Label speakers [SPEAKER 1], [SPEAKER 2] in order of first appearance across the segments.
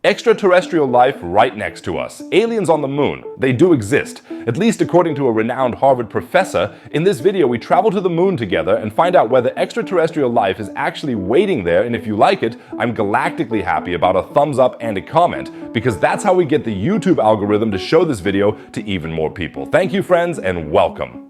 [SPEAKER 1] Extraterrestrial life right next to us. Aliens on the moon. They do exist, at least according to a renowned Harvard professor. In this video, we travel to the moon together and find out whether extraterrestrial life is actually waiting there, and if you like it, I'm galactically happy about a thumbs up and a comment, because that's how we get the YouTube algorithm to show this video to even more people. Thank you, friends, and welcome.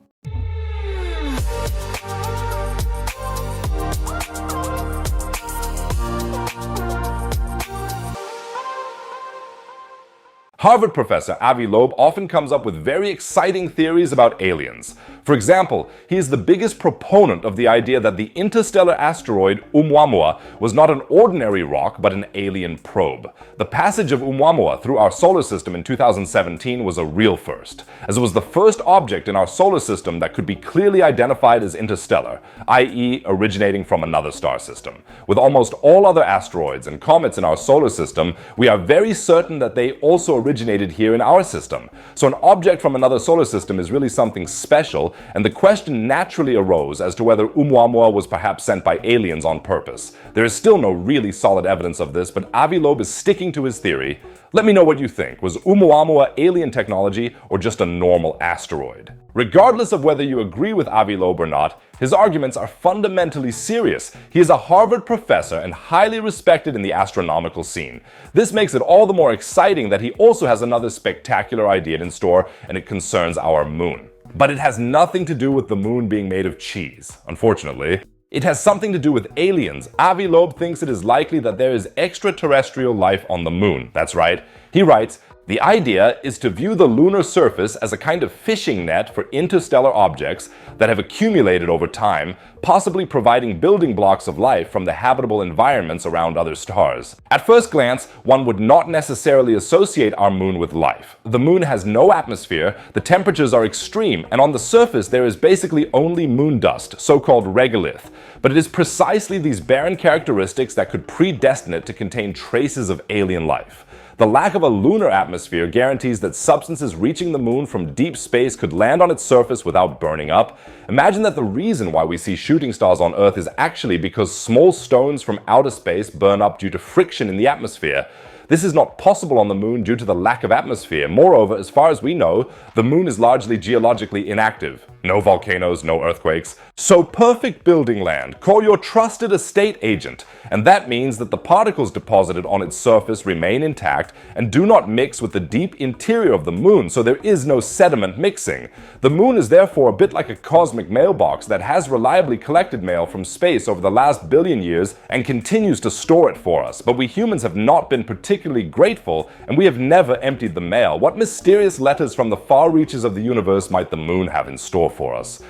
[SPEAKER 1] Harvard professor Avi Loeb often comes up with very exciting theories about aliens. For example, he is the biggest proponent of the idea that the interstellar asteroid Oumuamua was not an ordinary rock but an alien probe. The passage of Oumuamua through our solar system in 2017 was a real first, as it was the first object in our solar system that could be clearly identified as interstellar, i.e. originating from another star system. With almost all other asteroids and comets in our solar system, we are very certain that they also originated here in our system. So an object from another solar system is really something special, and the question naturally arose as to whether Oumuamua was perhaps sent by aliens on purpose. There is still no really solid evidence of this, but Avi Loeb is sticking to his theory. Let me know what you think. Was Oumuamua alien technology or just a normal asteroid? Regardless of whether you agree with Avi Loeb or not, his arguments are fundamentally serious. He is a Harvard professor and highly respected in the astronomical scene. This makes it all the more exciting that he also has another spectacular idea in store, and it concerns our moon. But it has nothing to do with the moon being made of cheese, unfortunately. It has something to do with aliens. Avi Loeb thinks it is likely that there is extraterrestrial life on the moon. That's right. He writes, "The idea is to view the lunar surface as a kind of fishing net for interstellar objects that have accumulated over time, possibly providing building blocks of life from the habitable environments around other stars." At first glance, one would not necessarily associate our moon with life. The moon has no atmosphere, the temperatures are extreme, and on the surface there is basically only moon dust, so-called regolith. But it is precisely these barren characteristics that could predestine it to contain traces of alien life. The lack of a lunar atmosphere guarantees that substances reaching the moon from deep space could land on its surface without burning up. Imagine that the reason why we see shooting stars on Earth is actually because small stones from outer space burn up due to friction in the atmosphere. This is not possible on the moon due to the lack of atmosphere. Moreover, as far as we know, the moon is largely geologically inactive. No volcanoes, no earthquakes. So perfect building land. Call your trusted estate agent. And that means that the particles deposited on its surface remain intact and do not mix with the deep interior of the moon, so there is no sediment mixing. The moon is therefore a bit like a cosmic mailbox that has reliably collected mail from space over the last billion years and continues to store it for us. But we humans have not been particularly grateful, and we have never emptied the mail. What mysterious letters from the far reaches of the universe might the moon have in store for us?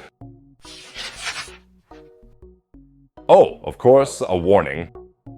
[SPEAKER 1] Oh, of course, a warning.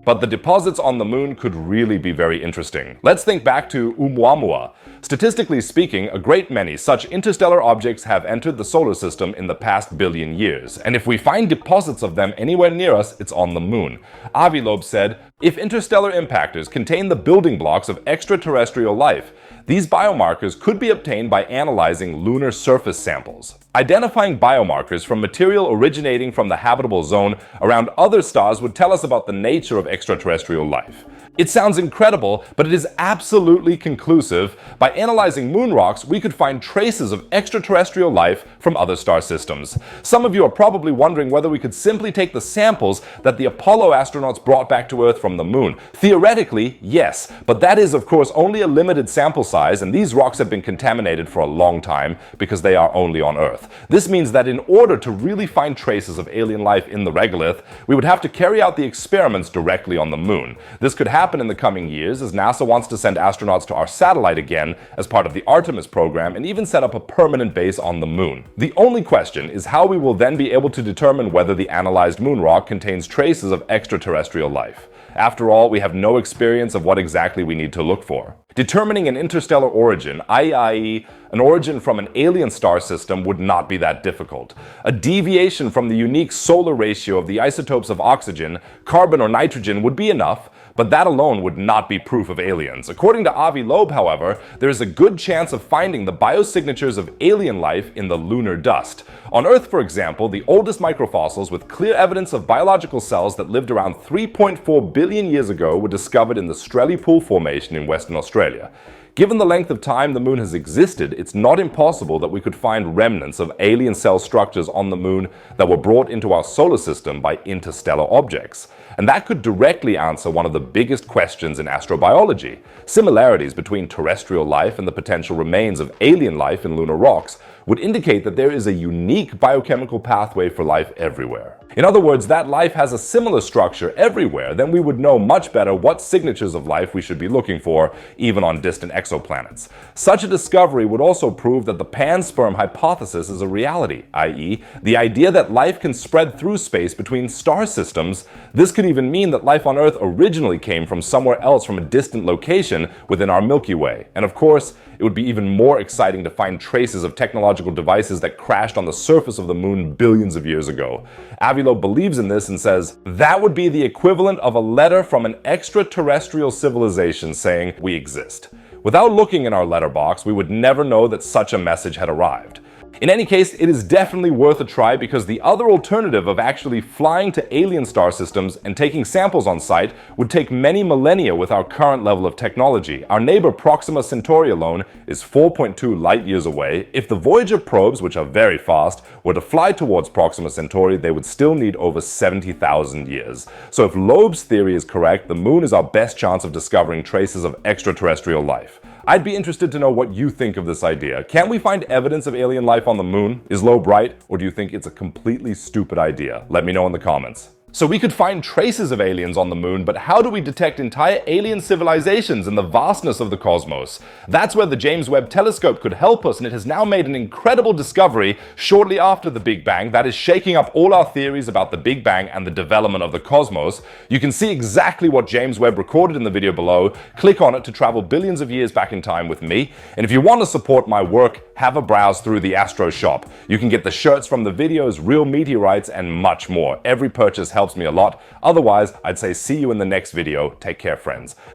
[SPEAKER 1] But the deposits on the moon could really be very interesting. Let's think back to Oumuamua. Statistically speaking, a great many such interstellar objects have entered the solar system in the past billion years, and if we find deposits of them anywhere near us, it's on the moon. Avi Loeb said, "If interstellar impactors contain the building blocks of extraterrestrial life, these biomarkers could be obtained by analyzing lunar surface samples. Identifying biomarkers from material originating from the habitable zone around other stars would tell us about the nature of extraterrestrial life." It sounds incredible, but it is absolutely conclusive. By analyzing moon rocks, we could find traces of extraterrestrial life from other star systems. Some of you are probably wondering whether we could simply take the samples that the Apollo astronauts brought back to Earth from the moon. Theoretically, yes, but that is of course only a limited sample size, and these rocks have been contaminated for a long time because they are only on Earth. This means that in order to really find traces of alien life in the regolith, we would have to carry out the experiments directly on the moon. This could happen in the coming years as NASA wants to send astronauts to our satellite again as part of the Artemis program and even set up a permanent base on the moon. The only question is how we will then be able to determine whether the analyzed moon rock contains traces of extraterrestrial life. After all, we have no experience of what exactly we need to look for. Determining an interstellar origin, i.e. an origin from an alien star system, would not be that difficult. A deviation from the unique solar ratio of the isotopes of oxygen, carbon or nitrogen would be enough, but that alone would not be proof of aliens. According to Avi Loeb, however, there is a good chance of finding the biosignatures of alien life in the lunar dust. On Earth, for example, the oldest microfossils with clear evidence of biological cells that lived around 3.4 billion years ago were discovered in the Strelley Pool Formation in Western Australia. Given the length of time the moon has existed, it's not impossible that we could find remnants of alien cell structures on the moon that were brought into our solar system by interstellar objects. And that could directly answer one of the biggest questions in astrobiology: similarities between terrestrial life and the potential remains of alien life in lunar rocks would indicate that there is a unique biochemical pathway for life everywhere. In other words, that life has a similar structure everywhere, then we would know much better what signatures of life we should be looking for, even on distant exoplanets. Such a discovery would also prove that the pansperm hypothesis is a reality, i.e., the idea that life can spread through space between star systems. This could even mean that life on Earth originally came from somewhere else from a distant location within our Milky Way. And of course, it would be even more exciting to find traces of technological devices that crashed on the surface of the moon billions of years ago. Avi Loeb believes in this and says, that would be the equivalent of a letter from an extraterrestrial civilization saying, "We exist." Without looking in our letterbox, we would never know that such a message had arrived. In any case, it is definitely worth a try because the other alternative of actually flying to alien star systems and taking samples on site would take many millennia with our current level of technology. Our neighbor Proxima Centauri alone is 4.2 light years away. If the Voyager probes, which are very fast, were to fly towards Proxima Centauri, they would still need over 70,000 years. So if Loeb's theory is correct, the moon is our best chance of discovering traces of extraterrestrial life. I'd be interested to know what you think of this idea. Can we find evidence of alien life on the moon? Is Loeb right, or do you think it's a completely stupid idea? Let me know in the comments. So we could find traces of aliens on the moon, but how do we detect entire alien civilizations in the vastness of the cosmos? That's where the James Webb Telescope could help us, and it has now made an incredible discovery shortly after the Big Bang that is shaking up all our theories about the Big Bang and the development of the cosmos. You can see exactly what James Webb recorded in the video below. Click on it to travel billions of years back in time with me. And if you want to support my work, have a browse through the Astro Shop. You can get the shirts from the videos, real meteorites, and much more. Every purchase helps me a lot. Otherwise, I'd say see you in the next video. Take care, friends.